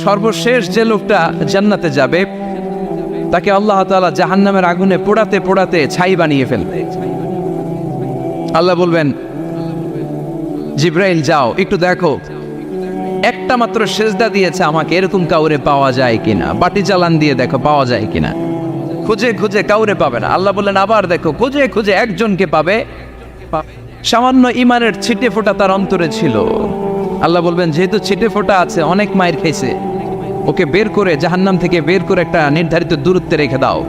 সর্বশেষ যে লোকটা জান্নাতে যাবে তাকে আল্লাহ তাআলা জাহান্নামের আগুনে পোড়াতে পোড়াতে ছাই বানিয়ে ফেলবে। আল্লাহ বলবেন, জিব্রাইল যাও একটু দেখো, একটা মাত্র সেজদা দিয়েছে আমাকে, এরকম কাউরে পাওয়া যায় কিনা, বাটি চালান দিয়ে দেখো পাওয়া যায় কিনা। খুঁজে খুঁজে কাউরে পাবে না। আল্লাহ বললেন আবার দেখো, খুঁজে খুঁজে একজনকে পাবে, সামান্য ইমানের ছিটে ফোঁটা তার অন্তরে ছিল। আল্লাহ বলবেন যেহেতু ছিটে ফোঁটা আছে, অনেক মায়ের খাইছে, ওকে বের করে জাহান্নাম থেকে বের করে একটা নির্ধারিত দূরত্বে রেখে দাও,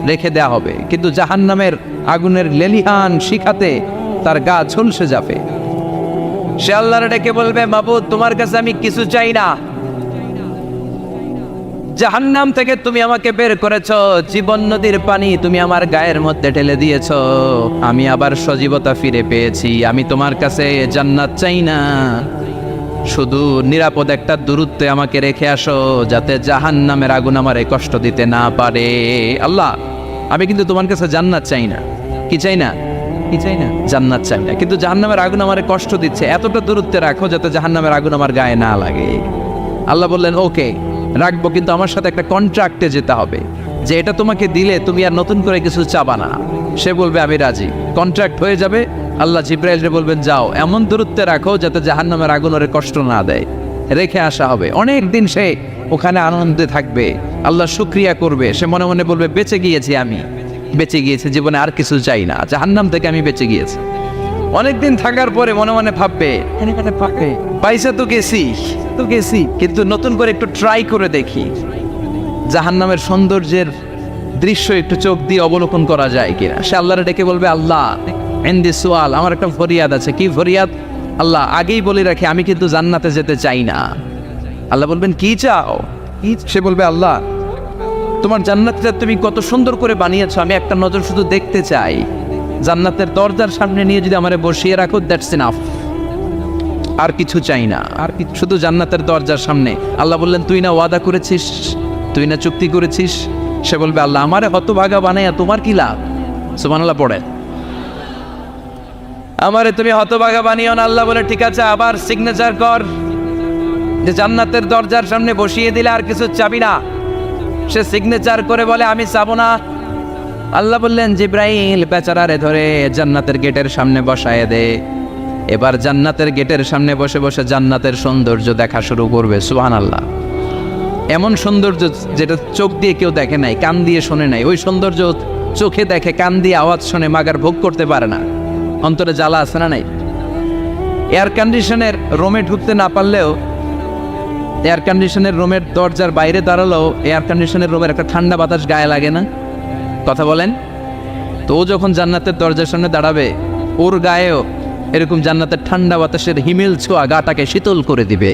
রেখে দেয়া হবে। কিন্তু জাহান্নামের আগুনের লেলিহান শিখাতে তার গা ঝলসে যাবে। সে আল্লাহর ডেকে বলবে, মাবুদ তোমার কাছে আমি কিছু চাই না, জাহান্নাম থেকে তুমি আমাকে বের করেছো, জীবন নদীর পানি তুমি আমার গায়ের মধ্যে ঢেলে দিয়েছো, আমি আবার সজীবতা ফিরে পেয়েছি। আমি তোমার কাছে জান্নাত চাই না, শুধু নিরাপদ একটা দূরত্বে আমাকে রেখে আসো, যাতে জাহান্নামের আগুন আমারে কষ্ট দিতে না পারে। আল্লাহ আমি কিন্তু তোমার কাছে জান্নাত চাই না। কি চাই না? কি চাই না? জান্নাত চাই না, কিন্তু জাহান্নামের আগুন আমারে কষ্ট দিচ্ছে, এতটা দূরত্বে রাখো যাতে জাহান্নামের আগুন আমার গায়ে না লাগে। আল্লাহ বললেন ওকে রাখবো, কিন্তু আমার সাথে একটা কন্ট্রাক্টে যেতে হবে, যে এটা তোমাকে দিলে তুমি আর নতুন করে কিছু চাবা না। সে বলবে আমি রাজি, কন্ট্রাক্ট হয়ে যাবে। আল্লাহ জিব্রাইলকে বলবেন যাও এমন দূরত্বে রাখো যাতে জাহান্নামের আগুন ওরে কষ্ট না দেয়, রেখে আসা হবে। অনেক দিন সে ওখানে আনন্দে থাকবে, আল্লাহ শুকরিয়া করবে। সে মনে মনে বলবে বেঁচে গিয়েছি, আমি বেঁচে গিয়েছি, জীবনে আর কিছু চাই না, জাহান্নাম থেকে আমি বেঁচে গিয়েছি। অনেকদিন থাকার পরে মনে মনে ভাববে পয়সা তো গেছি, কিন্তু নতুন করে একটু ট্রাই করে দেখি, জাহান্নামের সৌন্দর্যের দৃশ্য একটু চোখ দিয়ে অবলোকন করা যায় কিনা। সে আল্লাহরে ডেকে বলবে আল্লাহ ইনদি সুআল, আমার একটা ফরিয়াদ আছে। কি ফরিয়াদ? আল্লাহ আগেই বলে রাখি আমি কিন্তু জান্নাতে যেতে চাই না। আল্লাহ বলবেন কি চাও? সে বলবে আল্লাহ তোমার জান্নাতটা তুমি কত সুন্দর করে বানিয়েছো, আমি একটা নজর শুধু দেখতে চাই। জান্নাতের দরজার সামনে নিয়ে যদি আমারে বসিয়ে রাখো, দ্যাটস ইনাফ, আর কিছু চাই না, আর শুধু জান্নাতের দরজার সামনে। আল্লাহ বললেন তুই না ওয়াদা করেছিস, তুই না চুক্তি করেছিস। সে বলবে আল্লাহ আমারে হতভাগা বানাইয়া তোমার কি লাভ? সুবহানাল্লাহ পড়ে, আমারে তুমি হতভাগা বানিও না। আল্লাহ বলে ঠিক আছে, আবার সিগনেচার কর যে জান্নাতের দরজার সামনে বসিয়ে দিলে আর কিছু চাবি না। সে সিগনেচার করে বলে আমি চাবো না। আল্লাহ বললেন জিব্রাইল বেচারারে ধরে জান্নাতের গেটের সামনে বসায় দে। এবার জান্নাতের গেটের সামনে বসে বসে জান্নাতের সৌন্দর্য দেখা শুরু করবে। সুবহানাল্লাহ, এমন সৌন্দর্য যেটা চোখ দিয়ে কেউ দেখে নাই, কান দিয়ে শোনে নাই। ওই সৌন্দর্য চোখে দেখে, কান দিয়ে আওয়াজ শোনে, মাগার ভোগ করতে পারে না। অন্তরে জ্বালা আছে না নাই? এয়ার কন্ডিশনের রুমে ঢুকতে না পারলেও, এয়ার কন্ডিশনের রুমের দরজার বাইরে দাঁড়ালেও এয়ার কন্ডিশনের রুমের একটা ঠান্ডা বাতাস গায়ে লাগে না? কথা বলেন তো। ও যখন জান্নাতের দরজার সামনে দাঁড়াবে, ওর গায়েও এরকম জান্নাতের ঠান্ডা বাতাসের হিমেল ছোঁয়া গাটাকে শীতল করে দিবে।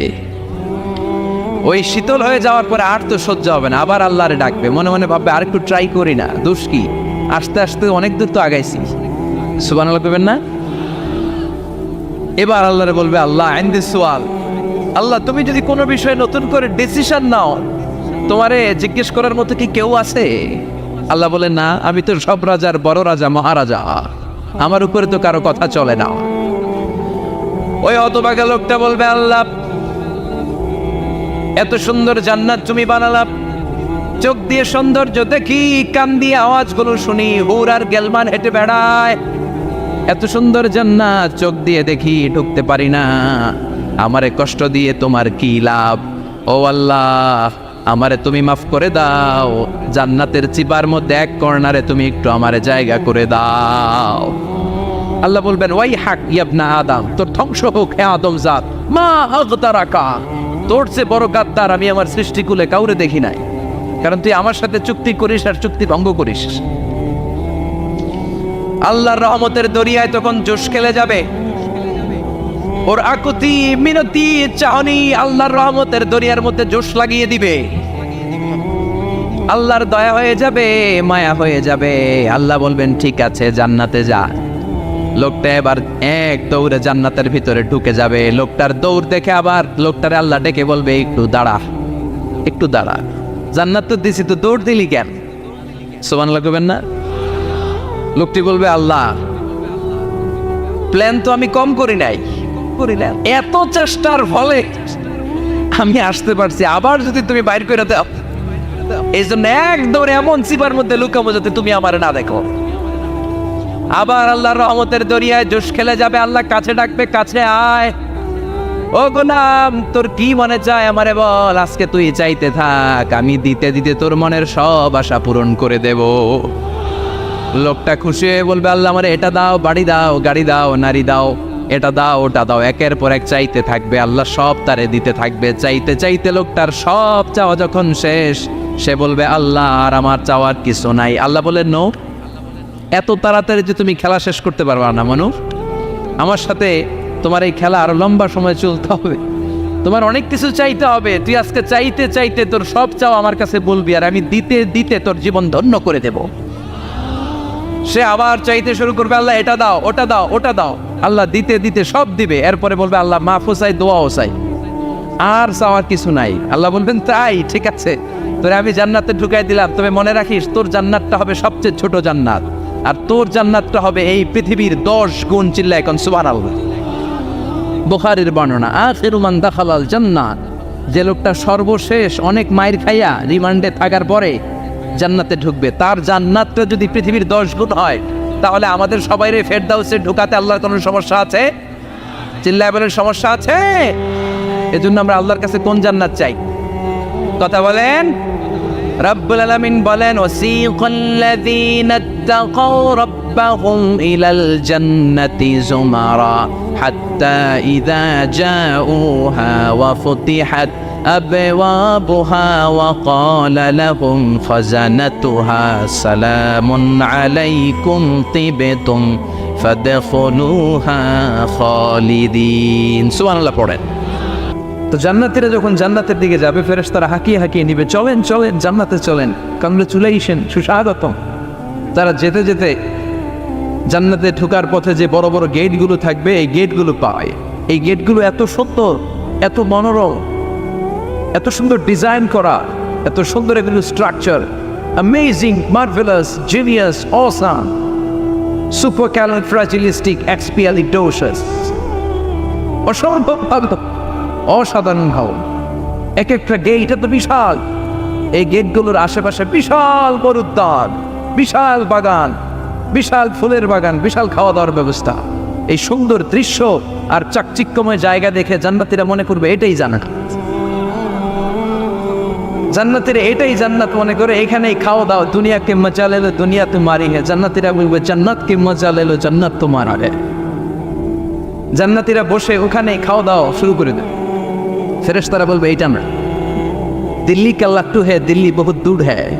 ওই শীতল হয়ে যাওয়ার পরে আর তো সহ্য হবে না, আবার আল্লাহরে ডাকবে, মনে মনে ভাববে আর একটু ট্রাই করি না, দোষ কি, আস্তে আস্তে অনেক দূর তো আগাইছি। সুবহানাল্লাহ করবেন না? এবার আল্লাহরে বলবে আল্লাহ ইনদি সুআল, আল্লাহ তুমি যদি কোনো বিষয়ে নতুন করে ডিসিশন নাও, তোমারে জিজ্ঞেস করার মতো কি কেউ আছে? আল্লাহ বলে না, আমি তো সব রাজার বড় রাজা, মহারাজা, আমার উপরে তো কারো কথা চলে না। ওই হতভাগা লোকটা বলবে আল্লাহ এত সুন্দর জান্নাত তুমি বানালাম, চোখ দিয়ে সৌন্দর্য দেখি, কান দিয়ে আওয়াজগুলো শুনি, হুর আর গেলমান হেঁটে বেড়ায়, এত সুন্দর জান্নাত চোখ দিয়ে দেখি, ঢুকতে পারি না, আমারে কষ্ট দিয়ে তোমার কি লাভ? ও আল্লাহ আমারে তুমি মাফ করে দাও, জান্নাতের চিবার মধ্যে এক কর্নারে তুমি একটু আমারে জায়গা করে দাও। আল্লাহ বলবেন ওয়াই হাক ইবনা আদম, তোর ধ্বংস হোক হে আদম জাত, মা আগতারাকা, তোর চেয়ে বড় গাদ্দার আমি আমার সৃষ্টিকুলে কাউরে দেখি নাই, কারণ তুই আমার সাথে চুক্তি করিস আর চুক্তি ভঙ্গ করিস। আল্লাহর রহমতের দরিয়ায় তখন জোশ খেলে যাবে, ওর আকুতি মিনতি চাহনি আল্লাহর রহমতের দরিয়ার মধ্যে জোশ লাগিয়ে দিবে। আল্লাহর দয়া হয়ে যাবে, মায়া হয়ে যাবে। আল্লাহ বলবেন ঠিক আছে জান্নাতে যা। লোকটা এবার এক দৌড়ে জান্নাতের ভিতরে ঢুকে যাবে। লোকটার দৌড় দেখে আবার লোকটারে আল্লাহ ডেকে বলবে একটু দাঁড়া, একটু দাঁড়া, জান্নাত তো দিছি, তো দৌড় দিলি কেন? সুবহানাল্লাহ করবেন না? লোকটি বলবে আল্লাহ প্ল্যান তো আমি কম করি নাই, এত চেষ্টার ফলে আমি আসতে পারছি, আবার যদি তুমি বাইর করে দাও, এই জন্য একদম এমন চিপার মধ্যে লুকাবো যাতে তুমি আমার না দেখো। আবার আল্লাহর রহমতের দরিয়ায় জোশ খেলে যাবে, আল্লাহ কাছে ডাকবে, কাছে আয়, ও গোলাম তোর কি মনে চায় আমারে বল, আজকে তুই চাইতে থাক, আমি দিতে দিতে তোর মনের সব আশা পূরণ করে দেব। লোকটা খুশি হয়ে বলবে, আল্লাহ আমারে এটা দাও, বাড়ি দাও, গাড়ি দাও, নারী দাও, এটা দাও, ওটা দাও, একের পর এক চাইতে থাকবে, আল্লাহ সব তারে দিতে থাকবে। চাইতে চাইতে লোকটার সব চাওয়া যখন শেষ, সে বলবে, আল্লাহ আর আমার চাওয়ার কিছু নাই। আল্লাহ বলেন, নো, এত তাড়াতাড়ি যে তুমি খেলা শেষ করতে পারবা না মানুষ, আমার সাথে তোমার এই খেলা আরো লম্বা সময় চলতে হবে, তোমার অনেক কিছু চাইতে হবে। তুই আজকে চাইতে চাইতে তোর সব চাও আমার কাছে বলবি, আর আমি দিতে দিতে তোর জীবন ধন্য করে দেব। সে আবার চাইতে শুরু করবে, আল্লাহ এটা দাও, ওটা দাও, ওটা দাও, আল্লাহ দিতে দিতে সব দিবে। এরপরে বলবে, আল্লাহ মাফও চাই, দোয়াও চাই, আর চাওয়ার কিছু নাই। আল্লাহ বলবেন, তাই ঠিক আছে, তোরে আমি জান্নাতে ঢুকাই দিলাম, তবে মনে রাখিস তোর জান্নাতটা হবে সবচেয়ে ছোট জান্নাত, আর তোর জান্নাতটা হবে এই পৃথিবীর 10 গুণ। চিল্লা এখন সুবহানাল্লাহ। বুখারীর বর্ণনা, আখিরু মান দাখালাল জান্নাত, যে লোকটা সর্বশেষ অনেক মাইর খাইয়া রিমান্ডে থাকার পরে জান্নাতে ঢুকবে, তার জান্নাতটা যদি পৃথিবীর 10 গুণ হয়, তাহলে আমাদের সবাইরে ফেরদাউসে ঢুকাতে আল্লাহর কোনো সমস্যা আছে? চিল্লায় বলেন, সমস্যা আছে? এজন্য আমরা আল্লাহর কাছে কোন জান্নাত চাই? কথা বলেন। রব্বুল আলামিন বলেন, ওয়াসিকাল্লাযীনা তাকাউ রাব্বাহুম ইলাল জান্নাতি যুমারা হাত্তা ইযা জাউহা ওয়া ফুতিহাত أبوابها وقال لهم خزنتها سلام عليكم طبتم فادخلوها خالدين। সুবহানাল্লাহ পড়েন। তো জান্নাতীরা যখন জান্নাতের দিকে যাবে, ফেরেশতারা হাঁকিয়ে হাঁকিয়ে নিবে, চলেন চলেন জান্নাতে চলেন, কংগ্রেচুলেশন, সুস্বাগতম। তারা যেতে যেতে জান্নাতে ঢোকার পথে যে বড় বড় গেটগুলো থাকবে, এই গেটগুলো পায়। এই গেটগুলো এত সুন্দর, এত মনোরম, এত সুন্দর ডিজাইন করা, এত সুন্দর এগুলো structure, amazing, marvelous, genius, awesome, supercalifragilisticexpialidocious, অসম্ভব ভালো, অসাধারণ ভালো। এক একটা গেট এত বিশাল, এই গেটগুলোর আশেপাশে বিশাল বড় উদ্যান, বিশাল বাগান, বিশাল ফুলের বাগান, বিশাল খাওয়া দাওয়ার ব্যবস্থা। এই সুন্দর দৃশ্য আর চাকচিক্যময় জায়গা দেখে জান্নাতীরা মনে করবে এটাই জান্নাত। জান্নাতীরা এটাই জান্নাত মনে করে, এখানেই খাওয়া দাও, দুনিয়া কে মজা লেলো দুনিয়া তোমারি হে। জান্নাতীরা বলবে, জান্নাত কে মজা লেলো জান্নাত তোমার হে। জান্নাতীরা বসে ওখানেই খাওয়া দাওয়া শুরু করে দেবে। ফেরেশতারা বলবে, এইটা না, দিল্লি কা লাট্টু হে, দিল্লি বহুত দূর হ্যায়।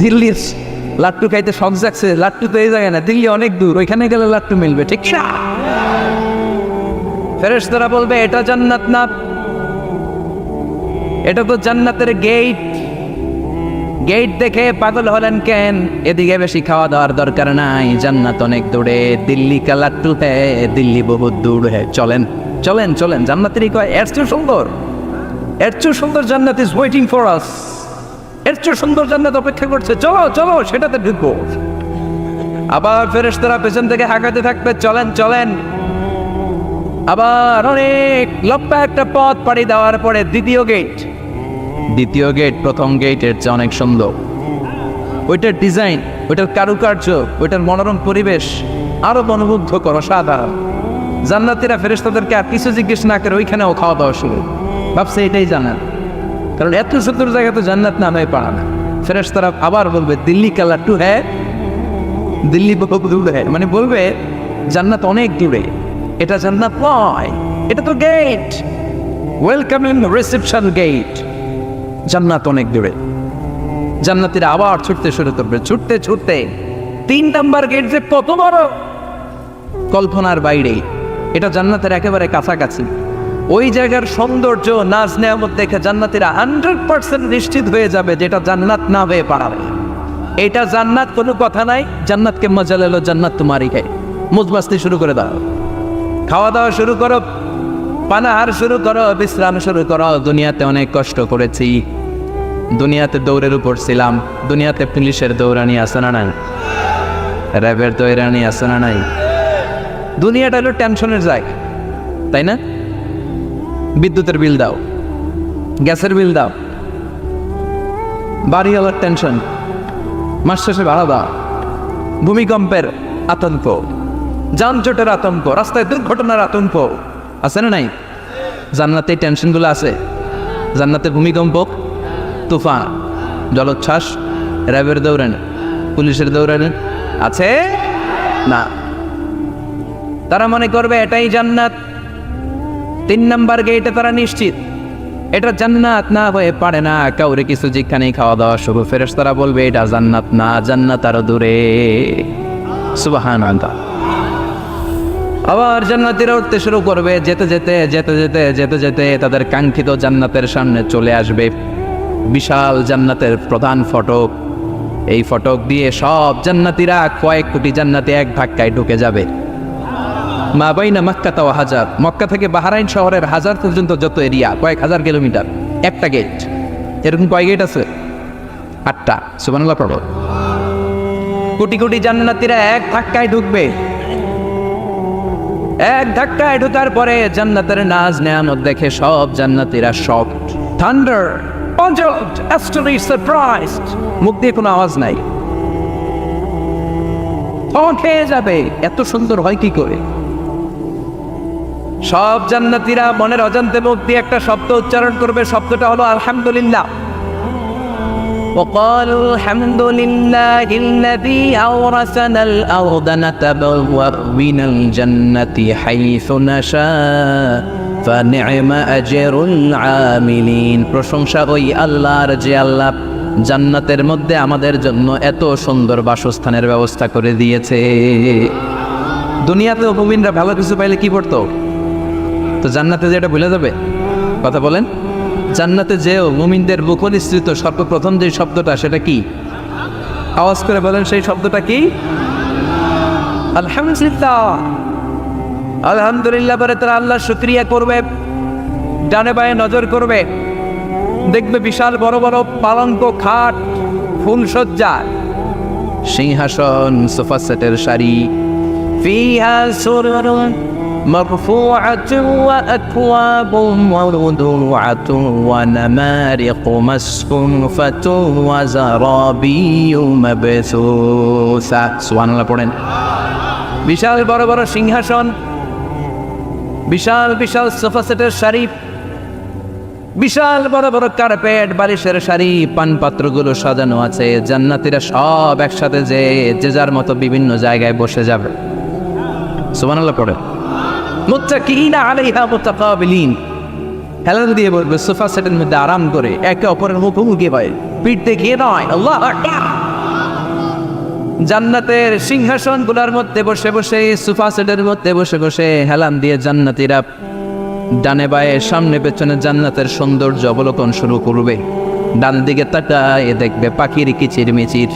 দিল্লি লাট্টু খাইতে শখ জাগছে, লাট্টু তো এই জায়গায় না, দিল্লি অনেক দূর, ওইখানে গেলে লাট্টু মিলবে, ঠিক না? ফেরেশতারা বলবে, এটা জান্নাত না, এটা তো জান্নাতের গেট। গেট দেখে পাগল হলেন কেন? এদিকে বেশি খাওয়া দাওয়ার দরকার নাই, জান্নাত অনেক দূরে। দিল্লি কা লাট্টু হ্যায়, দিল্লি বহুত দূর হ্যায়। চলেন চলেন চলেন। জান্নাতেরই কয়, এর চেয়ে সুন্দর, এর চেয়ে সুন্দর জান্নাত ইজ ওয়েটিং ফর আস, এর চেয়ে সুন্দর জান্নাত অপেক্ষা করছে, চলো চলো সেটাতে ঢুকবো। আবার ফেরেশতারা পেছন থেকে হাঁকাতে থাকবে, চলেন চলেন। আবার অনেক লম্বা একটা পথ পাড়ি দেওয়ার পরে দ্বিতীয় গেট। দ্বিতীয় গেট প্রথম গেটের চেয়ে অনেক সুন্দর। ওইটার ডিজাইন, ওইটার কারুকার্য, ওইটার মনোরম পরিবেশ আরো মনোমুগ্ধকর, অসাধারণ। জান্নাতীরা ফেরেশতাদেরকে আর কিছু জিজ্ঞেস না করে ওইখানেও খাওয়া দাওয়া শুরু। ভাবছে এটাই জান্নাত, কারণ এত সুন্দর জায়গা তো জান্নাত না হয়ে পারে না। ফেরেশতারা আবার বলবে, দিল্লি কা লাট্টু হ্যায়, দিল্লি বহুত দূর হ্যায়, মানে বলবে জান্নাত অনেক দূরে, এটা জান্নাত নয়, এটা তো গেট, ওয়েলকামিং রিসেপশন গেট, জান্নাত অনেক দূরে। জান্নাতীরা আবার ছুটতে শুরু করবে, ছুটতে ছুটতে 3 নাম্বার গেট যে কত বড়, কল্পনার বাইরে। এটা জান্নাতের একেবারে কাছাকাছি। ওই জায়গার সৌন্দর্য, নাজ নেয়ামত দেখে জান্নাতীরা 100% নিশ্চিত হয়ে যাবে যেটা জান্নাত না হয়ে পারে। এটা জান্নাত, কোনো কথা নাই। জান্নাতকে মজা লেলো জান্নাত তোমারই খাই। মুজমাস্তি শুরু করে দাও, খাওয়া দাওয়া শুরু করো, পানাহার শুরু করো, বিশ্রাম শুরু করো। দুনিয়াতে অনেক কষ্ট করেছি, দুনিয়াতে দৌড়ের উপর ছিলাম, দুনিয়াতে পুলিশের দৌড়ানি আছে না নাই, র্যাবের দৌড়ানি আছে না নাই। দুনিয়াটা হলো টেনশনের জায়গা, তাই না? বিদ্যুতের বিল দাও, গ্যাসের বিল দাও, বাড়ি হওয়ার টেনশন, মাস শেষে ভাড়া দাও, ভূমিকম্পের আতঙ্ক, যানজটের আতঙ্ক, রাস্তায় দুর্ঘটনার আতঙ্ক আছে না নাই? জান্নাতে এই টেনশনগুলো আছে? জান্নাতে ভূমিকম্প, তুফান, জলোচ্ছ্বাস, র্যাবের দৌড়ানো, পুলিশের দৌড়ানো আছে না? তারা মনে করবে এটাই জান্নাত। 3 নাম্বার গেটে তারা নিশ্চিত এটা জান্নাত না হয়ে পারে না। কাউরে কিছু যেখানেই খাওয়া দাওয়া শুরু, ফেরেশতারা বলবে এটা জান্নাত না, জান্নাত আরো দূরে। সুবহানাল্লাহ। আবার জান্নাতীরা উঠতে শুরু করবে, যেতে যেতে যেতে যেতে যেতে যেতে তাদের কাঙ্ক্ষিত জান্নাতের সামনে চলে আসবে। বিশাল জান্নাতের প্রধান ফটক, এই ফটক দিয়ে সব জান্নাতীরা, কয়েক কোটি জান্নাতি এক ধাক্কায় ঢুকে যাবে। মা বাইনা মক্কা ওয়া হাজার, মক্কা থেকে বাহরাইন শহরের হাজার পর্যন্ত যত এরিয়া, কয়েক হাজার কিলোমিটার, একটা গেট। এরকম কয় গেট আছে? 8টা। সুবহানাল্লাহ পড়ো। কোটি কোটি জান্নাতীরা এক ধাক্কায় ঢুকবে। এক ধাক্কায় ঢোকার পরে জান্নাতের নাজ নেয়ামত দেখে সব জান্নাতীরা shocked, thunder, puzzled, astonished, surprised, মুখ দিয়ে কোনো আওয়াজ নাই, খেয়ে যাবে। এত সুন্দর হয় কি করে? সব জান্নাতীরা মনের অজান্তে মুখ দিয়ে একটা শব্দ উচ্চারণ করবে, শব্দটা হলো আলহামদুলিল্লাহ। وقالوا الحمد لله الذي أورثنا الأرض نتبوأ من الجنة حيث نشاء فنعم أجر العاملين। প্রশংসা ওই আল্লাহর যে আল্লাহ জান্নাতের মধ্যে আমাদের জন্য এত সুন্দর বাসস্থানের ব্যবস্থা করে দিয়েছে। দুনিয়াতেও মুমিনরা ভালো কিছু পাইলে কি করতো? তো জান্নাতে যে এটা ভুলে যাবে? কথা বলেন। জান্নাতে যেও মুমিনদের মুখনিসৃত সর্বপ্রথম যে শব্দটা, সেটা কি? আওয়াজ করে বলেন, সেই শব্দটা কি? আলহামদুলিল্লাহ। আলহামদুলিল্লাহ বলে তারা আল্লাহর শুকরিয়া করবে, ডানে বায়ে নজর করবে, দেখবে বিশাল বড় বড় পালঙ্ক, খাট, ফুলসজ্জা, সিংহাসন, সোফা সেটের সারি, ফিহা সুরুরুন مرفوعة وأكواب موضوعة ونمارق مصفوفة وزرابي مبثوثة। সুবহানাল্লাহ পড়েন। বিশাল বড় বড় সিংহাসন, বিশাল বিশাল সোফা সেটের সারি, বিশাল বড় বড় কার্পেট, বালিশের সারি, পানপাত্রগুলো সাজানো আছে। জান্নাতীরা সব একসাথে যে যার মতো বিভিন্ন জায়গায় বসে যাবে। সুবহানাল্লাহ পড়েন। মুত্তাকিইনা আলাইহা মুতাকাবিলিন, হেলান দিয়ে বলবে সোফা সেটের মধ্যে আরাম করে, একে অপরের মুখোমুখি হয়, পিঠ দেখিয়ে নয়। আল্লাহু আকবার। জান্নাতের সিংহাসনগুলোর মধ্যে বসে বসে, সোফা সেটের মধ্যে বসে বসে হেলান দিয়ে জান্নাতীরা ডানে বায়ে সামনে পেছনে জান্নাতের সৌন্দর্য অবলোকন শুরু করবে। ডান দিকে তাকায় দেখবে পাখির কিচিরমিচির,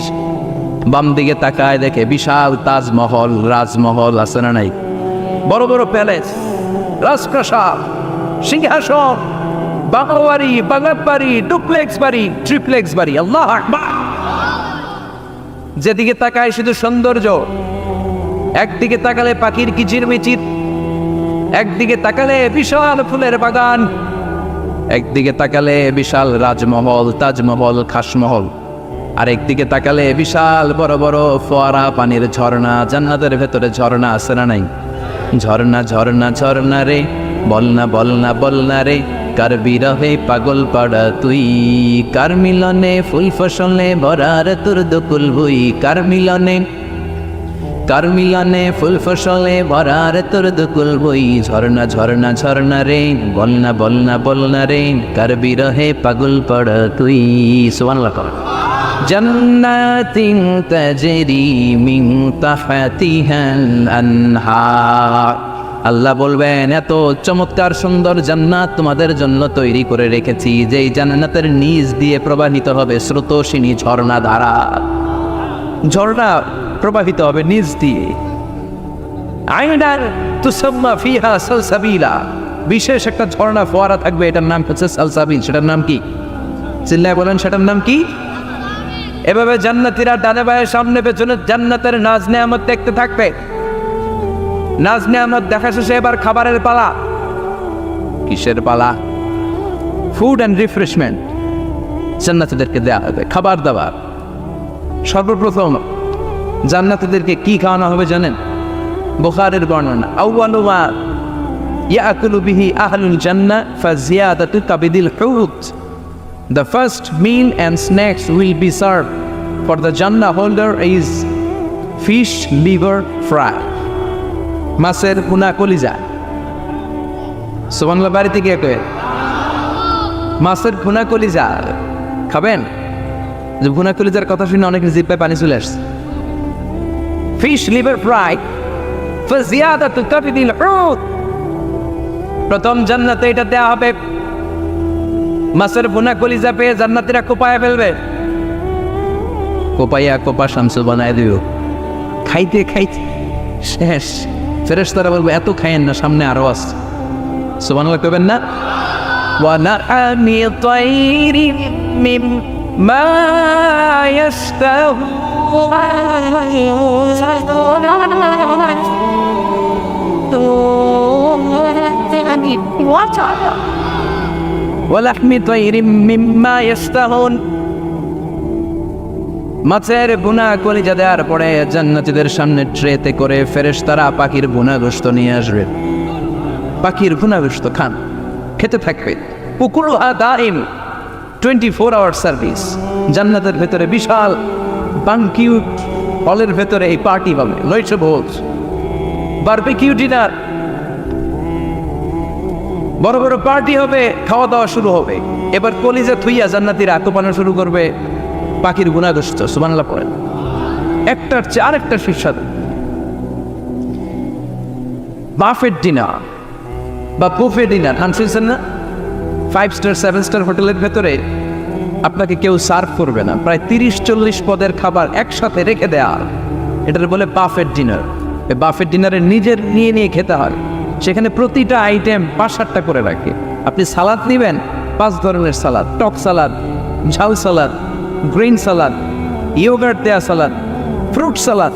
বাম দিকে তাকায় দেখে বিশাল তাজমহল, রাজমহল আছে না নাই? বড় বড় প্যালেস, রাজপ্রাসাদ, সিংহাসন, বাংলা বাড়ি, বাগান বাড়ি, ডুপ্লেক্স বাড়ি, ট্রিপ্লেক্স বাড়ি। আল্লাহু আকবার। যেদিকে তাকায় শুধু সৌন্দর্য। একদিকে তাকালে পাখির কিচিরমিচির, একদিকে তাকালে বিশাল ফুলের বাগান, একদিকে তাকালে বিশাল রাজমহল, তাজমহল, খাসমহল, আর একদিকে তাকালে বিশাল বড় বড় ফোয়ারা, পানির ঝর্ণা। জান্নাতের ভেতরে ঝর্ণা আছে না নাই? ঝর্ণা ঝর্ণা ঝর্ণা রে, বলনা বলনা বলনা রে, কার বিরহে পাগল পাড়া তুই, কার মিলনে ফুল ফসলে ভরার তোর দুকুল ভুই, কার মিলনে ফুল ফসলে ভরার তোর দুকুল ভুই। ঝর্ণা ঝর্ণা ঝর্ণা রে, বলনা বলনা বলনা রে, কার বিরহে পাগল পাড়া তুই। সুবহানাল্লাহ। জান্নাতিন তাজরি মিন তাহতিহাল আনহার। আল্লাহ বলবেন এত চমৎকার সুন্দর জান্নাত তোমাদের জন্য তৈরি করে রেখেছি, যেই জান্নাতের নিচ দিয়ে প্রবাহিত হবে স্রোতস্বিনী ঝর্ণা ধারা। ঝর্ণা প্রবাহিত হবে নিচ দিয়ে। আইনান তুসাম্মা ফিহা সালসাবিলা, বিশেষ একটা ঝর্ণা ফোয়ারা থাকবে, এটার নাম হচ্ছে সালসাবিল। সেটার নাম কি? চিল্লায় বলেন, সেটার নাম কি? এভাবে জান্নাতীরা ডানে বায়ে সামনে পেছনে জান্নাতের নাজ নেয়ামত দেখতে থাকবে। নাজ নেয়ামত দেখা শেষে এবার খাবারের পালা। কিসের পালা? ফুড অ্যান্ড রিফ্রেশমেন্ট জান্নাতীদেরকে দেওয়া হবে, খাবার দাবার। সর্বপ্রথম জান্নাতীদেরকে কি খাওয়ানো হবে জানেন? বুখারীর বর্ণনা, আউয়ালু মা ইয়াকুলু বিহি আহলুল জান্নাহ ফাজিয়াদাতু কাবিদিল হুত। The first meal and snacks will be served for the Jannah holder is fish liver fry, মাছের ভুনা কলিজা। সুবহানাল্লাহ, বাড়িতে গিয়ে কয়ে মাছের ভুনা কলিজা খাবেন? যে ভুনা কলিজার কথা শুনে অনেকের জিহ্বায় পানি চলে আসছে। ফিশ লিভার ফ্রাই ফাজিয়াদাতু কাবিদিল হুত, প্রথম জান্নাতে এটা দেওয়া হবে। মাছের ভুনা কলিজা পেয়ে জান্নাতীরা কোপায় ফেলবে, কোপাইয়া কোপা শামসু বানায় দিও। খাইতে খাইতে শেষ। ফেরেশতারা বলবে এত খাইয়েন না, সামনে আরো আছে। সুবহানাল্লাহ কইবেন না? ওয়া না'আমি তাইরিম মিম্মা ইয়াশতাহুন ওয়ালাহমি তাইরিম মিম্মা ইয়াশতাহুন। মাছের ভুনা কলিজা দেওয়ার পরে জান্নাতীদের সামনে ট্রেতে করে ফেরেশতারা পাখির ভুনা গোশত নিয়ে আসবে। পাখির ভুনা গোশত খান, খেতে থাকবে। উকুলুহা দাইম, 24 আওয়ার সার্ভিস। জান্নাতের ভেতরে বিশাল বানকিউট হলের ভেতরে এই পার্টি হবে, নৈশ ভোজ, বারবিকিউ ডিনার, বড় বড় পার্টি হবে, খাওয়া দাওয়া শুরু হবে। এবার কলিজা থুইয়া জান্নাতীরা কোপানো শুরু করবে পাখির গুনাহ গোশত। সুবহানাল্লাহ পড়েন। একটার চেয়ে আরেকটা সুস্বাদু। বাফেট ডিনার বা বুফে ডিনার নাম শুনছেন না? 5 স্টার 7 স্টার হোটেলের ভেতরে আপনাকে কেউ সার্ভ করবে না, প্রায় 30-40 পদের খাবার একসাথে রেখে দেয়া। এটার বলে বাফেট ডিনার। এই বাফেট ডিনারে নিজের নিয়ে খেতে হয়। সেখানে প্রতিটা আইটেম 5-7টা করে রাখে। আপনি সালাদ নেবেন, 5 ধরনের সালাদ, টক সালাদ, ঝাল সালাদ, গ্রিন সালাদ, ইয়োগার্ট দেয়া সালাদ, ফ্রুট সালাদ,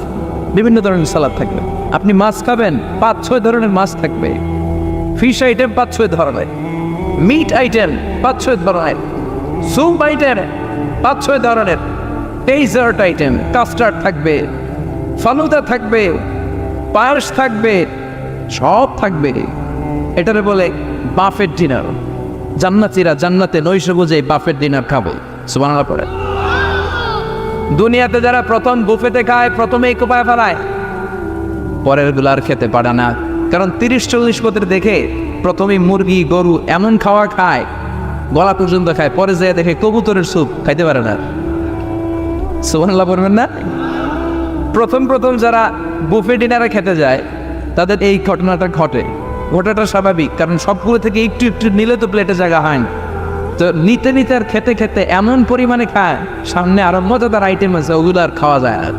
বিভিন্ন ধরনের সালাদ থাকবে। আপনি মাছ খাবেন, 5-6 ধরনের মাছ থাকবে। ফিশ আইটেম 5-6 ধরনের, মিট আইটেম 5-6 ধরনের, স্যুপ আইটেম 5-6 ধরনের, ডেজার্ট আইটেম, কাস্টার্ড থাকবে, ফালুদা থাকবে, পায়েস থাকবে, সব থাকবে। এটারে বলে বাফেট ডিনার। জান্নাতীরা জান্নাতে নৈশ ভোজে বাফেট ডিনার খাবে। সুবহানাল্লাহ পড়ে। দুনিয়াতে যারা প্রথম বুফেতে খায়, প্রথমেই কোপায় ফেলায়, পরের গুলো আর খেতে পারে না। কারণ 30-40 পদের দেখে প্রথমেই মুরগি গরু এমন খাওয়া খায়, গলা পর্যন্ত খায়, পরে যেয়ে দেখে কবুতরের স্যুপ খাইতে পারে না। সুবহানাল্লাহ পড়বেন না? প্রথম যারা বুফে ডিনারে খেতে যায় তাদের এই ঘটনাটা ঘটে। ঘটাটা স্বাভাবিক, কারণ সবগুলো থেকে একটু একটু নিলে তো প্লেটে জায়গা হয় না। তো নিতে নিতে আর খেতে খেতে এমন পরিমাণে খায়, সামনে আরো মজাদার আইটেম আছে, ওগুলো আর খাওয়া যায় না।